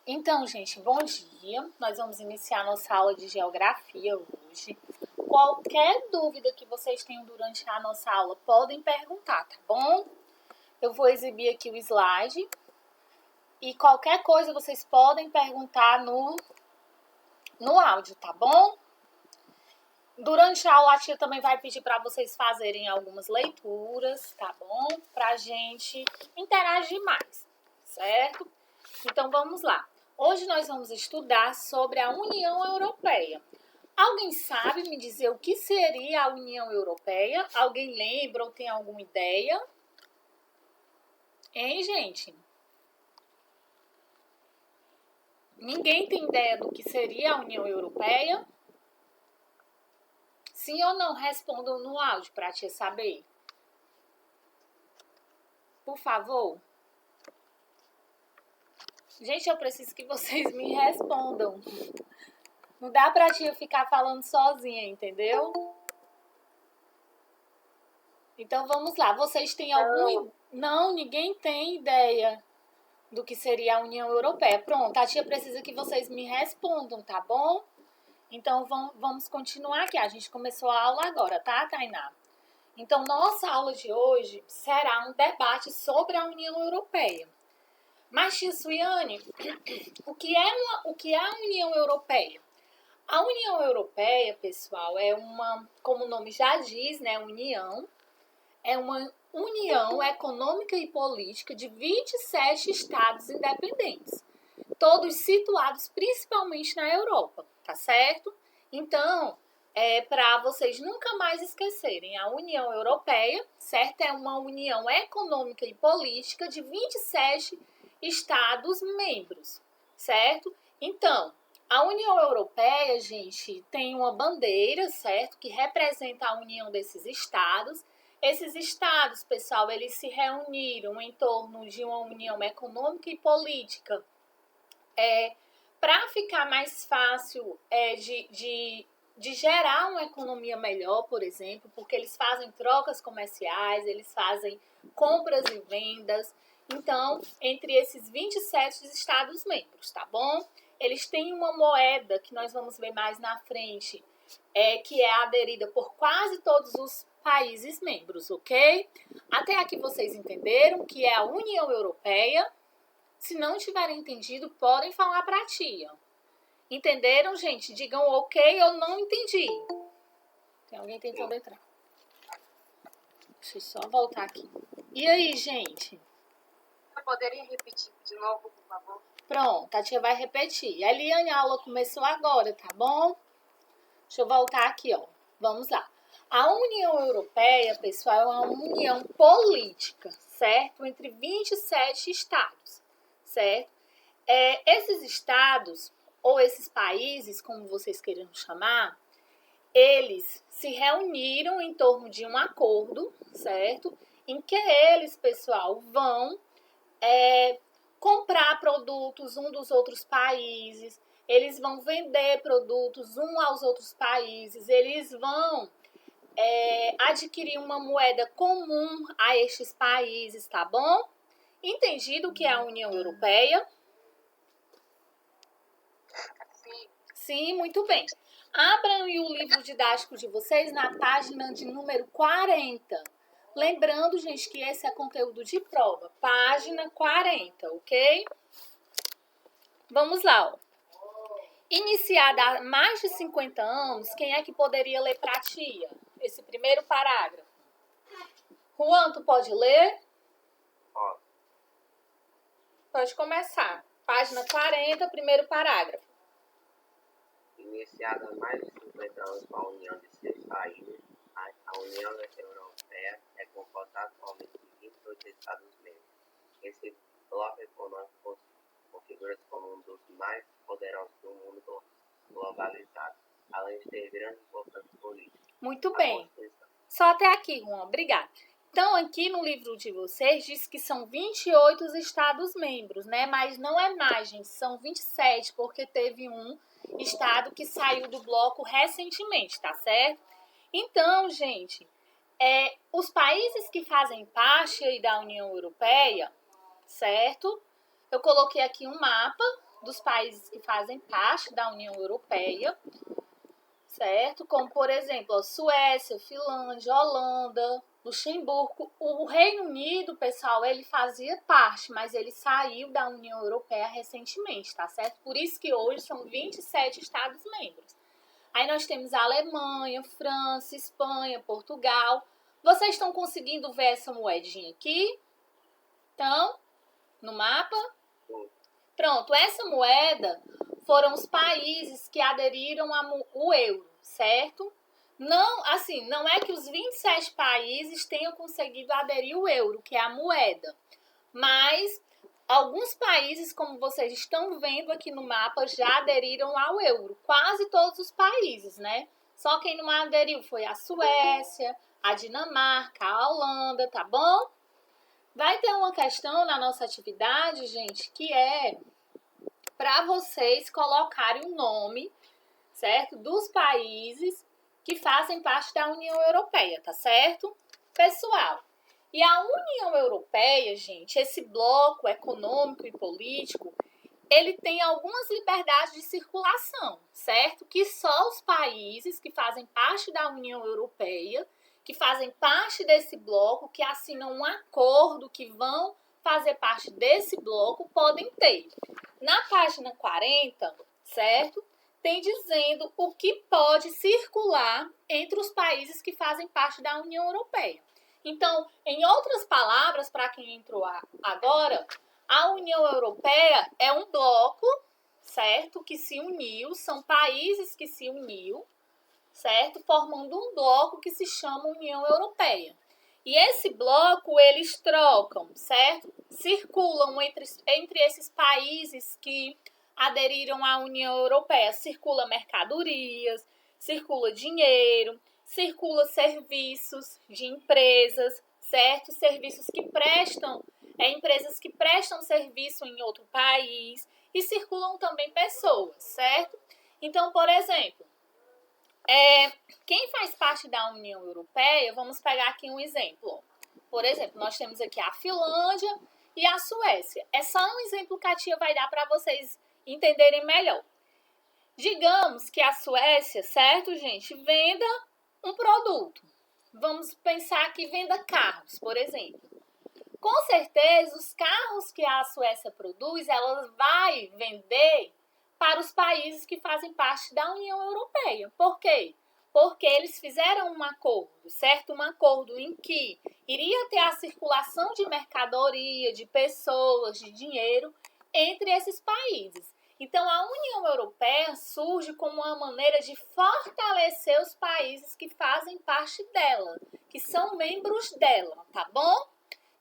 Então, gente, bom dia. Nós vamos iniciar nossa aula de geografia hoje. Qualquer dúvida que vocês tenham durante a nossa aula, podem perguntar, tá bom? Eu vou exibir aqui o slide. E qualquer coisa vocês podem perguntar no áudio, tá bom? Durante a aula, a tia também vai pedir para vocês fazerem algumas leituras, tá bom? Pra gente interagir mais, certo? Então, vamos lá. Hoje nós vamos estudar sobre a União Europeia. Alguém sabe me dizer o que seria a União Europeia? Alguém lembra ou tem alguma ideia? Hein, gente? Ninguém tem ideia do que seria a União Europeia? Sim ou não? Respondam no áudio para a tia saber. Por favor. Gente, eu preciso que vocês me respondam. Não dá pra tia ficar falando sozinha, entendeu? Então vamos lá. Vocês têm algum... Não, ninguém tem ideia do que seria a União Europeia. Pronto, a tia precisa que vocês me respondam, tá bom? Então vamos continuar aqui. A gente começou a aula agora, tá, Tainá? Então, nossa aula de hoje será um debate sobre a União Europeia. Mas, tia Suiane, o que é a União Europeia? A União Europeia, pessoal, é uma, como o nome já diz, né, união, é uma união econômica e política de 27 estados independentes, todos situados principalmente na Europa, tá certo? Então, para vocês nunca mais esquecerem, a União Europeia, certo? É uma união econômica e política de 27 estados membros, certo? Então, a União Europeia, gente, tem uma bandeira, certo? Que representa a união desses estados. Esses estados, pessoal, eles se reuniram em torno de uma união econômica e política. Para ficar mais fácil de gerar uma economia melhor, por exemplo, porque eles fazem trocas comerciais, eles fazem compras e vendas. Então, entre esses 27 Estados-membros, tá bom? Eles têm uma moeda que nós vamos ver mais na frente, que é aderida por quase todos os países membros, ok? Até aqui vocês entenderam que é a União Europeia. Se não tiverem entendido, podem falar para a tia. Entenderam, gente? Digam ok ou não entendi. Tem alguém tentando entrar. Deixa eu só voltar aqui. E aí, gente? Eu poderia repetir de novo, por favor? Pronto, a tia vai repetir. Eliane, a aula começou agora, tá bom? Deixa eu voltar aqui, ó. Vamos lá. A União Europeia, pessoal, é uma união política, certo? Entre 27 estados, certo? Esses estados, ou esses países, como vocês queiram chamar, eles se reuniram em torno de um acordo, certo? Em que eles, pessoal, vão comprar produtos um dos outros países, eles vão vender produtos um aos outros países, eles vão adquirir uma moeda comum a estes países, tá bom? Entendido o que é a União Europeia? Sim. Sim, muito bem. Abram o livro didático de vocês na página de número 40. Lembrando, gente, que esse é conteúdo de prova. Página 40, ok? Vamos lá, ó. Iniciada há mais de 50 anos, quem é que poderia ler para a tia? Esse primeiro parágrafo. Juan, tu pode ler? Ó. Pode começar. Página 40, primeiro parágrafo. Iniciada há mais de 50 anos com a união de 6 países, a União Europeia é composta atualmente de 28 Estados-membros. Esse bloco econômico configura-se como um dos mais poderosos do mundo globalizado, além de ter grande importância política. Muito bem. Só até aqui, Juan. Obrigada. Então, aqui no livro de vocês, diz que são 28 Estados-membros, né? Mas não é mais, gente. São 27, porque teve um estado que saiu do bloco recentemente, tá certo? Então, gente, os países que fazem parte aí da União Europeia, certo? Eu coloquei aqui um mapa dos países que fazem parte da União Europeia, certo? Como, por exemplo, a Suécia, Finlândia, Holanda, Luxemburgo. O Reino Unido, pessoal, ele fazia parte, mas ele saiu da União Europeia recentemente, tá certo? Por isso que hoje são 27 Estados-membros. Aí nós temos a Alemanha, França, Espanha, Portugal. Vocês estão conseguindo ver essa moedinha aqui? Então, no mapa? Pronto, essa moeda foram os países que aderiram ao euro, certo? Não, assim, não é que os 27 países tenham conseguido aderir ao euro, que é a moeda. Mas alguns países, como vocês estão vendo aqui no mapa, já aderiram ao euro. Quase todos os países, né? Só quem não aderiu foi a Suécia, a Dinamarca, a Holanda, tá bom? Vai ter uma questão na nossa atividade, gente, que é para vocês colocarem o nome, certo? Dos países que fazem parte da União Europeia, tá certo? Pessoal, e a União Europeia, gente, esse bloco econômico e político, ele tem algumas liberdades de circulação, certo? Que só os países que fazem parte da União Europeia, que fazem parte desse bloco, que assinam um acordo, que vão fazer parte desse bloco, podem ter. Na página 40, certo? Tem dizendo o que pode circular entre os países que fazem parte da União Europeia. Então, em outras palavras, para quem entrou agora, a União Europeia é um bloco, certo? Que se uniu, são países que se uniu, certo? Formando um bloco que se chama União Europeia. E esse bloco, eles trocam, certo? Circulam entre esses países que aderiram à União Europeia. Circula mercadorias, circula dinheiro, circula serviços de empresas, certo? Serviços que prestam, empresas que prestam serviço em outro país, e circulam também pessoas, certo? Então, por exemplo, quem faz parte da União Europeia, vamos pegar aqui um exemplo. Por exemplo, nós temos aqui a Finlândia e a Suécia. É só um exemplo que a tia vai dar para vocês entenderem melhor. Digamos que a Suécia, certo, gente, venda um produto. Vamos pensar que venda carros, por exemplo. Com certeza, os carros que a Suécia produz, ela vai vender para os países que fazem parte da União Europeia. Por quê? Porque eles fizeram um acordo, certo? Um acordo em que iria ter a circulação de mercadoria, de pessoas, de dinheiro entre esses países. Então, a União Europeia surge como uma maneira de fortalecer os países que fazem parte dela, que são membros dela, tá bom?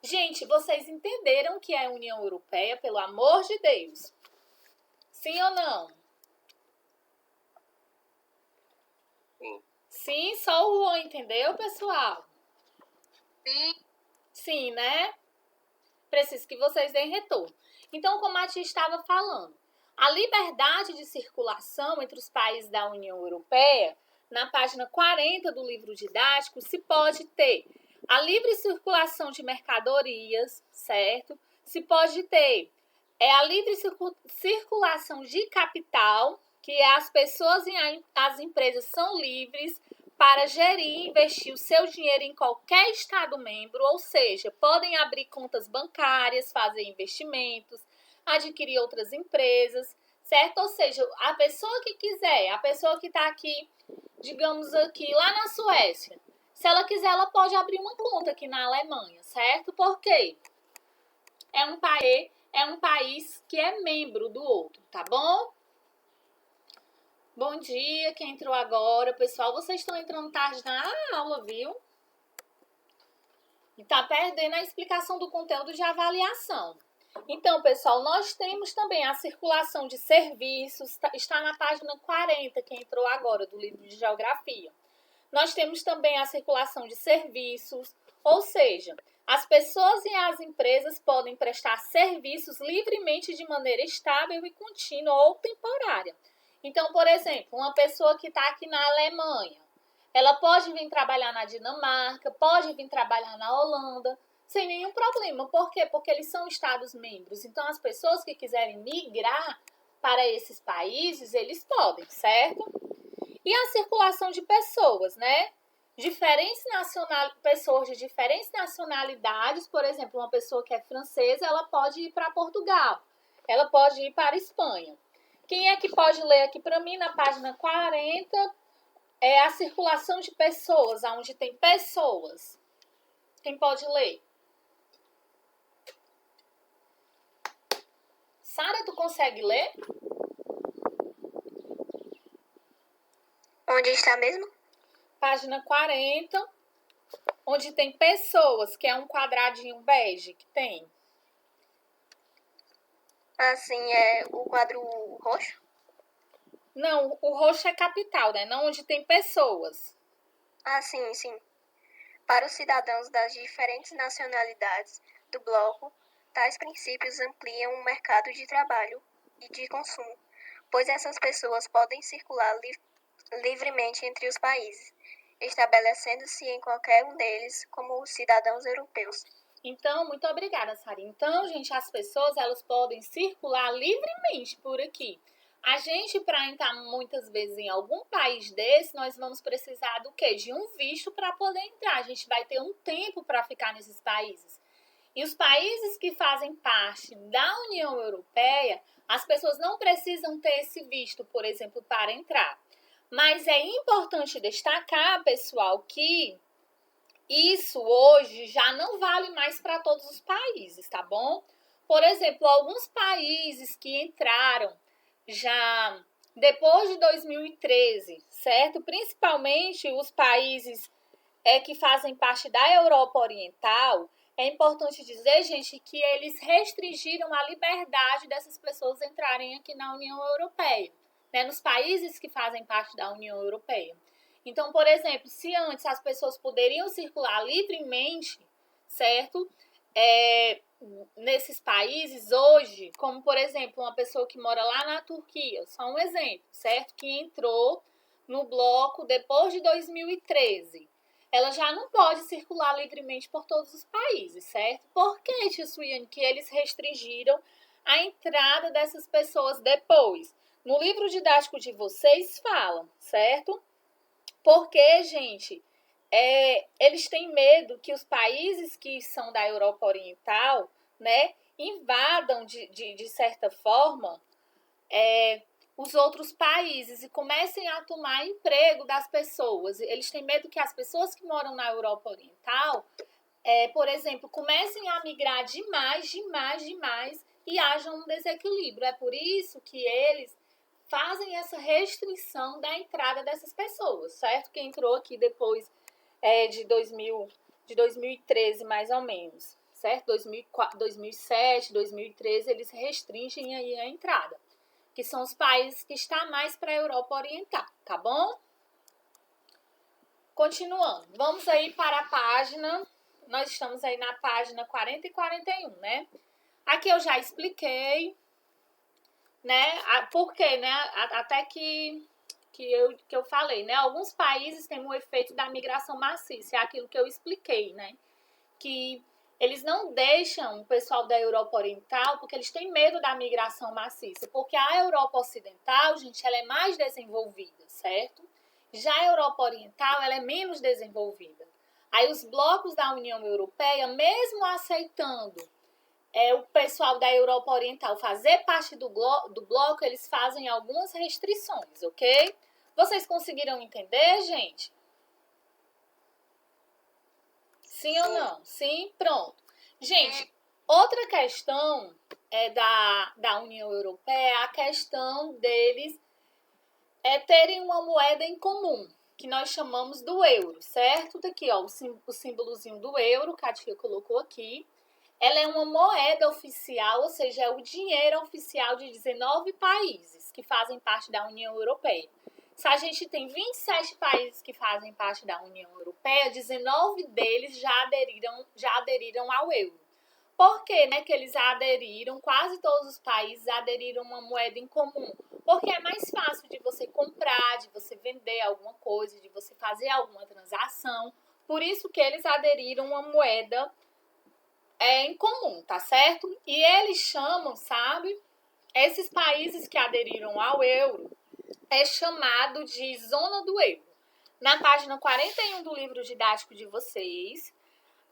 Gente, vocês entenderam o que é a União Europeia, pelo amor de Deus? Sim ou não? Sim. Sim, só o Juan entendeu, pessoal? Sim. Sim, né? Preciso que vocês deem retorno. Então, como a tia estava falando, a liberdade de circulação entre os países da União Europeia, na página 40 do livro didático, se pode ter a livre circulação de mercadorias, certo? Se pode ter a livre circulação de capital, que as pessoas e as empresas são livres para gerir e investir o seu dinheiro em qualquer Estado-membro, ou seja, podem abrir contas bancárias, fazer investimentos, adquirir outras empresas, certo? Ou seja, a pessoa que quiser, a pessoa que está aqui, digamos aqui, lá na Suécia, se ela quiser, ela pode abrir uma conta aqui na Alemanha, certo? Por quê? É um país que é membro do outro, tá bom? Bom dia, quem entrou agora. Pessoal, vocês estão entrando tarde na aula, viu? E tá perdendo a explicação do conteúdo de avaliação. Então, pessoal, nós temos também a circulação de serviços, está na página 40, quem entrou agora, do livro de Geografia. Nós temos também a circulação de serviços, ou seja, as pessoas e as empresas podem prestar serviços livremente de maneira estável e contínua ou temporária. Então, por exemplo, uma pessoa que está aqui na Alemanha, ela pode vir trabalhar na Dinamarca, pode vir trabalhar na Holanda, sem nenhum problema. Por quê? Porque eles são Estados-membros. Então, as pessoas que quiserem migrar para esses países, eles podem, certo? E a circulação de pessoas, né? Pessoas de diferentes nacionalidades, por exemplo, uma pessoa que é francesa, ela pode ir para Portugal, ela pode ir para a Espanha. Quem é que pode ler aqui para mim na página 40? É a circulação de pessoas, onde tem pessoas. Quem pode ler? Sara, tu consegue ler? Onde está mesmo? Página 40, onde tem pessoas, que é um quadradinho bege que tem. Assim, é o quadro roxo? Não, o roxo é capital, né? Não onde tem pessoas. Ah, sim, sim. Para os cidadãos das diferentes nacionalidades do bloco, tais princípios ampliam o mercado de trabalho e de consumo, pois essas pessoas podem circular livremente entre os países, estabelecendo-se em qualquer um deles como cidadãos europeus. Então, muito obrigada, Sara. Então, gente, as pessoas, elas podem circular livremente por aqui. A gente, para entrar muitas vezes em algum país desse, nós vamos precisar do quê? De um visto para poder entrar. A gente vai ter um tempo para ficar nesses países. E os países que fazem parte da União Europeia, as pessoas não precisam ter esse visto, por exemplo, para entrar. Mas é importante destacar, pessoal, que isso hoje já não vale mais para todos os países, tá bom? Por exemplo, alguns países que entraram já depois de 2013, certo? Principalmente os países que fazem parte da Europa Oriental, é importante dizer, gente, que eles restringiram a liberdade dessas pessoas entrarem aqui na União Europeia, né? Nos países que fazem parte da União Europeia. Então, por exemplo, se antes as pessoas poderiam circular livremente, certo? Nesses países, hoje, como por exemplo, uma pessoa que mora lá na Turquia, só um exemplo, certo? Que entrou no bloco depois de 2013. Ela já não pode circular livremente por todos os países, certo? Por que, tia Suiane, que eles restringiram a entrada dessas pessoas depois? No livro didático de vocês fala, certo? Porque, gente, eles têm medo que os países que são da Europa Oriental, né, invadam de certa forma os outros países e comecem a tomar emprego das pessoas. Eles têm medo que as pessoas que moram na Europa Oriental, por exemplo, comecem a migrar demais e haja um desequilíbrio. É por isso que eles fazem essa restrição da entrada dessas pessoas, certo? Que entrou aqui depois de 2013, mais ou menos, certo? 2007, 2013, eles restringem aí a entrada, que são os países que estão mais para a Europa Oriental, tá bom? Continuando, vamos aí para a página, nós estamos aí na página 40 e 41, né? Aqui eu já expliquei, né? Porque, né? Até que eu falei, né? Alguns países têm um efeito da migração maciça, é aquilo que eu expliquei, né? Que eles não deixam o pessoal da Europa Oriental porque eles têm medo da migração maciça, porque a Europa Ocidental, gente, ela é mais desenvolvida, certo? Já a Europa Oriental, ela é menos desenvolvida. Aí os blocos da União Europeia, mesmo aceitando o pessoal da Europa Oriental fazer parte do bloco, eles fazem algumas restrições, ok? Vocês conseguiram entender, gente? Sim ou não? Sim? Pronto. Gente, outra questão da União Europeia é a questão deles terem uma moeda em comum, que nós chamamos do euro, certo? Daqui, ó, o símbolozinho do euro, que a tia colocou aqui. Ela é uma moeda oficial, ou seja, é o dinheiro oficial de 19 países que fazem parte da União Europeia. Se a gente tem 27 países que fazem parte da União Europeia, 19 deles já aderiram ao euro. Por que, né, que eles aderiram? Quase todos os países aderiram a uma moeda em comum. Porque é mais fácil de você comprar, de você vender alguma coisa, de você fazer alguma transação. Por isso que eles aderiram a uma moeda em comum, tá certo? E eles chamam, sabe, esses países que aderiram ao euro é chamado de zona do euro. Na página 41 do livro didático de vocês,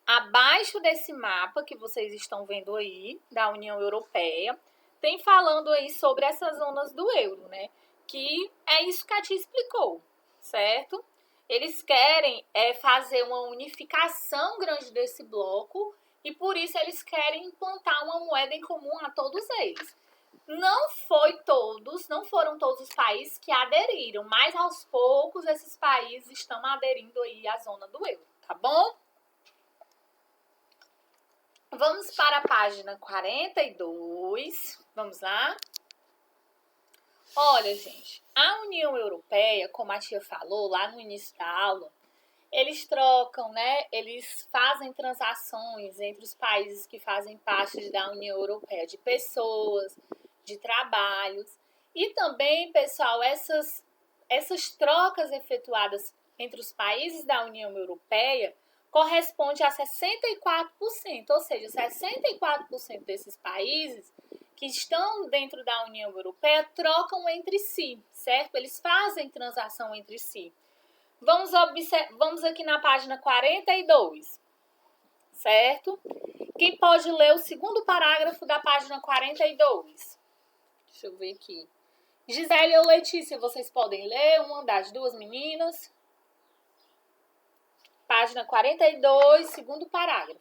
abaixo desse mapa que vocês estão vendo aí, da União Europeia, tem falando aí sobre essas zonas do euro, né? Que é isso que a tia explicou, certo? Eles querem fazer uma unificação grande desse bloco e por isso eles querem implantar uma moeda em comum a todos eles. Não foram todos os países que aderiram, mas aos poucos esses países estão aderindo aí à zona do euro, tá bom? Vamos para a página 42. Vamos lá? Olha, gente, a União Europeia, como a tia falou lá no início da aula, eles trocam, né? Eles fazem transações entre os países que fazem parte da União Europeia, de pessoas, de trabalhos. E também, pessoal, essas trocas efetuadas entre os países da União Europeia corresponde a 64%, ou seja, 64% desses países que estão dentro da União Europeia trocam entre si, certo? Eles fazem transação entre si. Vamos aqui na página 42, certo? Quem pode ler o segundo parágrafo da página 42? Deixa eu ver aqui. Gisele ou Letícia, vocês podem ler? Uma das duas meninas. Página 42, segundo parágrafo.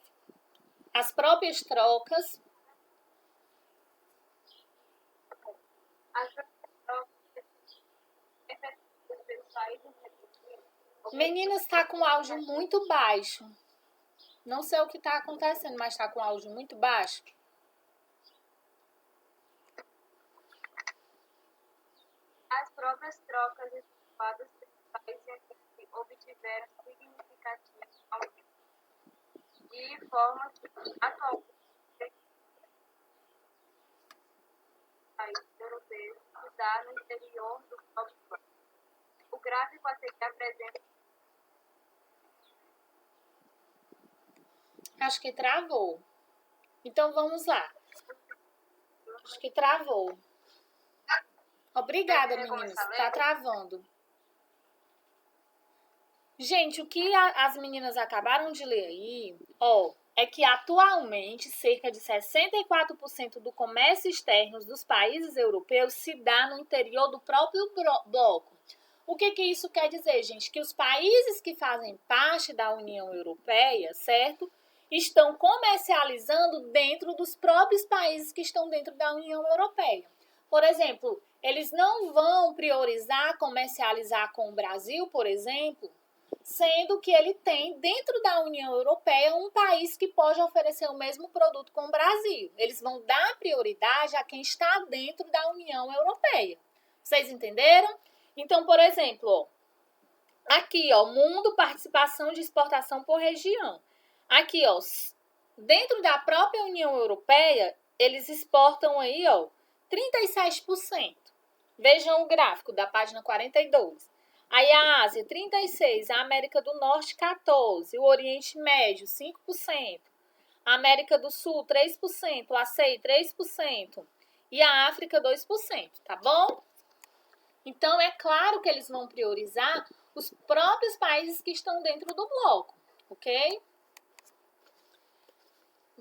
As próprias trocas. Meninas, está com áudio muito baixo. Não sei o que está acontecendo, mas está com áudio muito baixo. As próprias trocas efetuadas pelos países obtiveram significativos aumentos, de forma que atualmente países europeus se dá no interior do próprio bloco. O gráfico a seguir apresenta. Acho que travou. Então vamos lá. Acho que travou. Obrigada, meninas. Tá travando. Gente, o que as meninas acabaram de ler aí, é que atualmente cerca de 64% do comércio externo dos países europeus se dá no interior do próprio bloco. O que isso quer dizer, gente? Que os países que fazem parte da União Europeia, certo? Estão comercializando dentro dos próprios países que estão dentro da União Europeia. Por exemplo, eles não vão priorizar comercializar com o Brasil, por exemplo, sendo que ele tem dentro da União Europeia um país que pode oferecer o mesmo produto com o Brasil. Eles vão dar prioridade a quem está dentro da União Europeia. Vocês entenderam? Então, por exemplo, aqui, mundo, participação de exportação por região. Aqui, dentro da própria União Europeia, eles exportam aí, 37%. Vejam o gráfico da página 42. Aí a Ásia, 36%. A América do Norte, 14%. O Oriente Médio, 5%. A América do Sul, 3%. A ASEI, 3%. E a África, 2%. Tá bom? Então, é claro que eles vão priorizar os próprios países que estão dentro do bloco. Ok?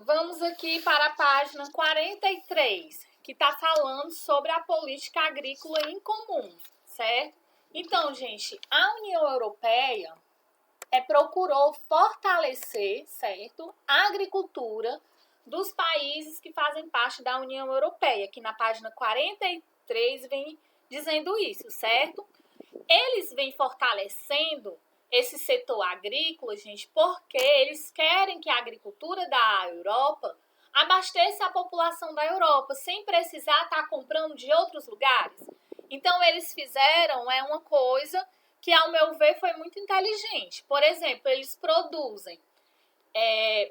Vamos aqui para a página 43, que está falando sobre a política agrícola em comum, certo? Então, gente, a União Europeia procurou fortalecer, certo, a agricultura dos países que fazem parte da União Europeia, que na página 43 vem dizendo isso, certo? Eles vêm fortalecendo esse setor agrícola, gente, porque eles querem que a agricultura da Europa abasteça a população da Europa, sem precisar estar comprando de outros lugares. Então, eles fizeram uma coisa que, ao meu ver, foi muito inteligente. Por exemplo, eles produzem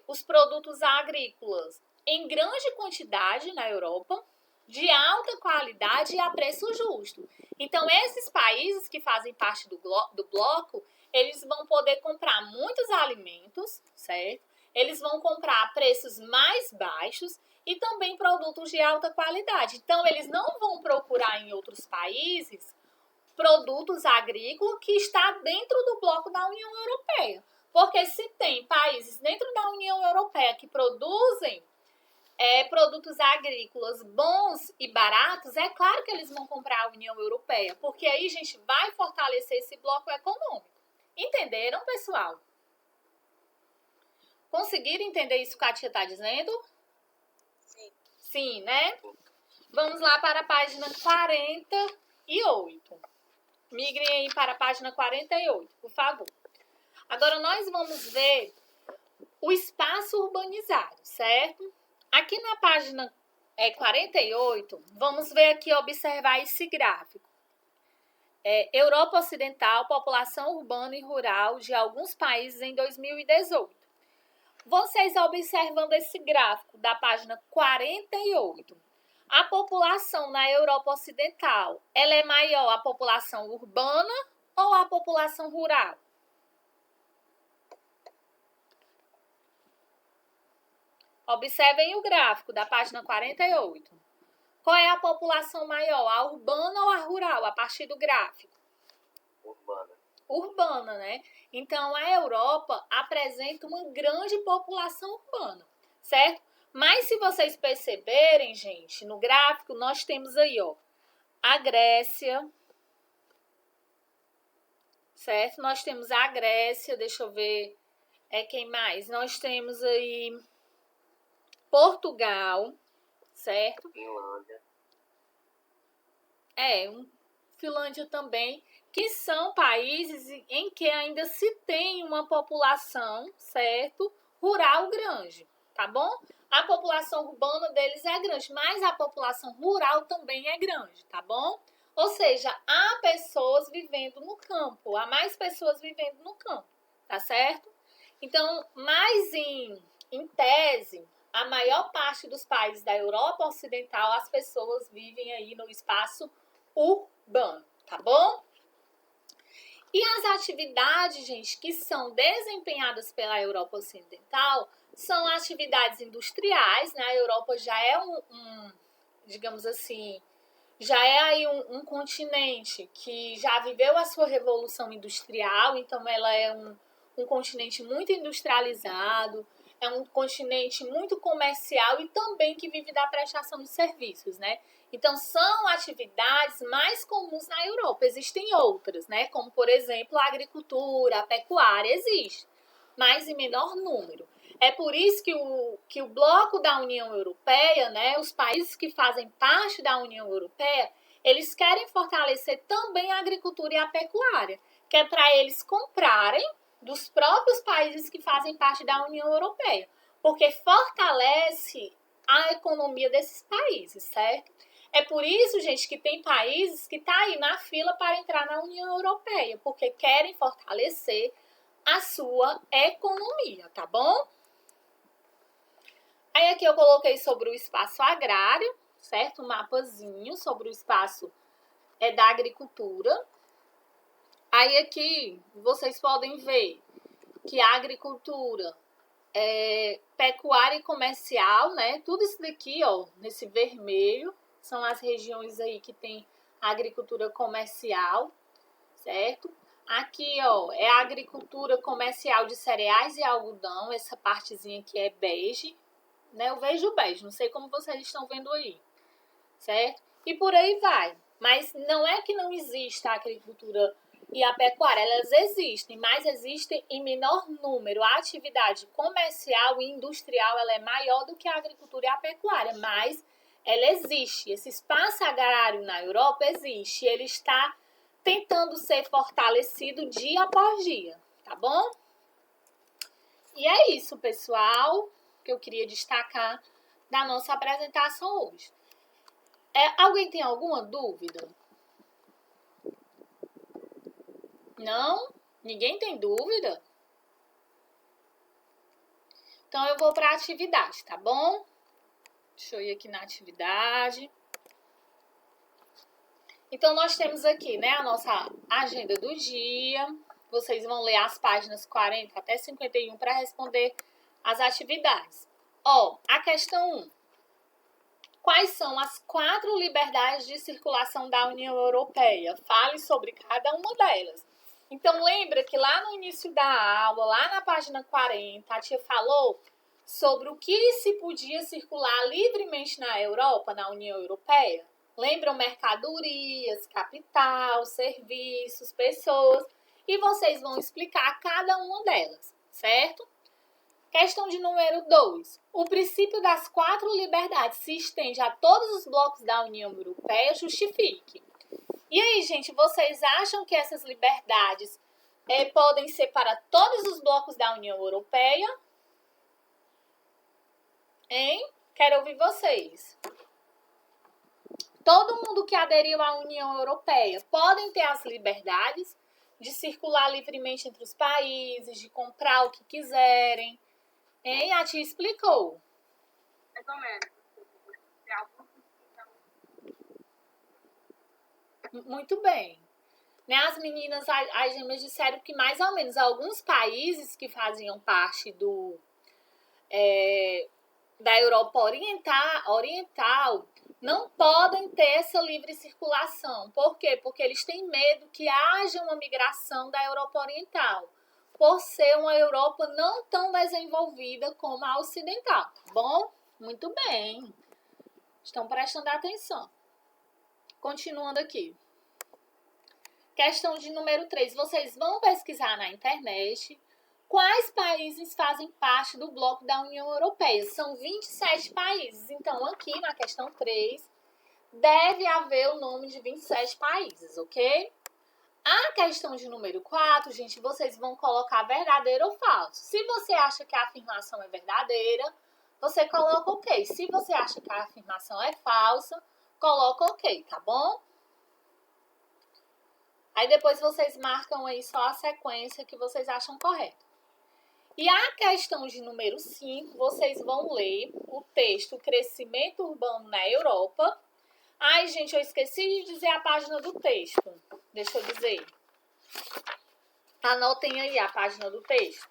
os produtos agrícolas em grande quantidade na Europa, de alta qualidade e a preço justo. Então, esses países que fazem parte do bloco, eles vão poder comprar muitos alimentos, certo? Eles vão comprar a preços mais baixos e também produtos de alta qualidade. Então, eles não vão procurar em outros países produtos agrícolas que está dentro do bloco da União Europeia. Porque se tem países dentro da União Europeia que produzem produtos agrícolas bons e baratos, é claro que eles vão comprar a União Europeia, porque aí, gente, vai fortalecer esse bloco econômico. Entenderam, pessoal? Conseguiram entender isso que a tia está dizendo? Sim. Sim, né? Vamos lá para a página 48. Migrem aí para a página 48, por favor. Agora, nós vamos ver o espaço urbanizado, certo? Aqui na página 48, vamos ver aqui, observar esse gráfico. Europa Ocidental, população urbana e rural de alguns países em 2018. Vocês observando esse gráfico da página 48, a população na Europa Ocidental, ela é maior a população urbana ou a população rural? Observem o gráfico da página 48. Qual é a população maior, a urbana ou a rural, a partir do gráfico? Urbana. Urbana, né? Então, a Europa apresenta uma grande população urbana, certo? Mas se vocês perceberem, gente, no gráfico nós temos aí, ó, a Grécia, certo? Nós temos a Grécia, deixa eu ver, quem mais? Nós temos aí Portugal, certo? Finlândia. Finlândia também, que são países em que ainda se tem uma população, certo? Rural grande, tá bom? A população urbana deles é grande, mas a população rural também é grande, tá bom? Ou seja, há pessoas vivendo no campo, há mais pessoas vivendo no campo, tá certo? Então, mas em tese, a maior parte dos países da Europa Ocidental, as pessoas vivem aí no espaço urbano, tá bom? E as atividades, gente, que são desempenhadas pela Europa Ocidental são atividades industriais, né? A Europa já é digamos assim, já é aí um continente que já viveu a sua revolução industrial, então ela é um continente muito industrializado, é um continente muito comercial e também que vive da prestação de serviços, né? Então, são atividades mais comuns na Europa. Existem outras, né? Como, por exemplo, a agricultura, a pecuária, existe, mas em menor número. É por isso que o bloco da União Europeia, né, os países que fazem parte da União Europeia, eles querem fortalecer também a agricultura e a pecuária, que é para eles comprarem dos próprios países que fazem parte da União Europeia, porque fortalece a economia desses países, certo? É por isso, gente, que tem países que estão aí na fila para entrar na União Europeia, porque querem fortalecer a sua economia, tá bom? Aí aqui eu coloquei sobre o espaço agrário, certo? Um mapazinho sobre o espaço da agricultura. Aí aqui vocês podem ver que a agricultura pecuária e comercial, né? Tudo isso daqui, ó, nesse vermelho, são as regiões aí que tem agricultura comercial, certo? Aqui, ó, é a agricultura comercial de cereais e algodão, essa partezinha aqui é bege, né? Eu vejo bege, não sei como vocês estão vendo aí, certo? E por aí vai. Mas não é que não exista a agricultura e a pecuária, elas existem, mas existem em menor número. A atividade comercial e industrial, ela é maior do que a agricultura e a pecuária, mas ela existe. Esse espaço agrário na Europa existe, ele está tentando ser fortalecido dia após dia, tá bom? E é isso, pessoal, que eu queria destacar da nossa apresentação hoje. Alguém tem alguma dúvida? Não? Ninguém tem dúvida? Então, eu vou para a atividade, tá bom? Deixa eu ir aqui na atividade. Então, nós temos aqui, né, a nossa agenda do dia. Vocês vão ler as páginas 40 até 51 para responder as atividades. Ó, a questão 1. Quais são as 4 liberdades de circulação da União Europeia? Fale sobre cada uma delas. Então, lembra que lá no início da aula, lá na página 40, a tia falou sobre o que se podia circular livremente na Europa, na União Europeia? Lembram mercadorias, capital, serviços, pessoas, e vocês vão explicar cada uma delas, certo? Questão de número 2. O princípio das 4 liberdades se estende a todos os blocos da União Europeia? Justifique. E aí, gente, vocês acham que essas liberdades podem ser para todos os blocos da União Europeia? Hein? Quero ouvir vocês. Todo mundo que aderiu à União Europeia podem ter as liberdades de circular livremente entre os países, de comprar o que quiserem. Hein? A tia explicou. Mais ou menos. Muito bem. Né? As meninas, as gêmeas disseram que mais ou menos alguns países que faziam parte da Europa Oriental não podem ter essa livre circulação. Por quê? Porque eles têm medo que haja uma migração da Europa Oriental, por ser uma Europa não tão desenvolvida como a ocidental, tá bom? Muito bem. Estão prestando atenção. Continuando aqui. Questão de número 3. Vocês vão pesquisar na internet quais países fazem parte do bloco da União Europeia. São 27 países. Então, aqui na questão 3, deve haver o nome de 27 países, ok? A questão de número 4, gente, vocês vão colocar verdadeiro ou falso. Se você acha que a afirmação é verdadeira, você coloca ok. Se você acha que a afirmação é falsa, coloca ok, tá bom? Aí depois vocês marcam aí só a sequência que vocês acham correta. E a questão de número 5, vocês vão ler o texto Crescimento Urbano na Europa. Ai, gente, eu esqueci de dizer a página do texto. Deixa eu dizer. Anotem aí a página do texto.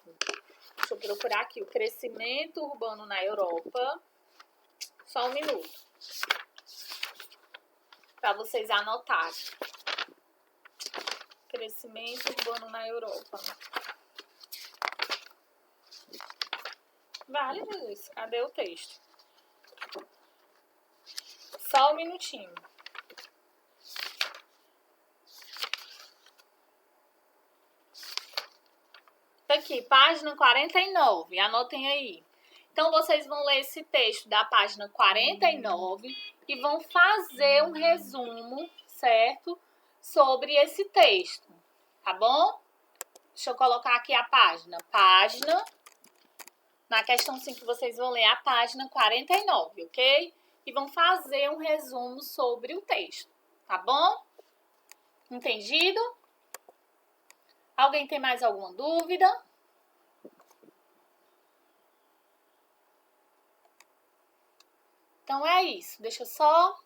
Deixa eu procurar aqui. O Crescimento Urbano na Europa. Só um minuto. Para vocês anotarem. Crescimento Urbano na Europa. Vale, Jesus. Cadê o texto? Só um minutinho. Tá aqui, página 49. Anotem aí. Então, vocês vão ler esse texto da página 49 e vão fazer um resumo, certo? Sobre esse texto, tá bom? Deixa eu colocar aqui a página. Na questão 5, vocês vão ler a página 49, ok? E vão fazer um resumo sobre o texto, tá bom? Entendido? Alguém tem mais alguma dúvida? Então é isso. Deixa eu só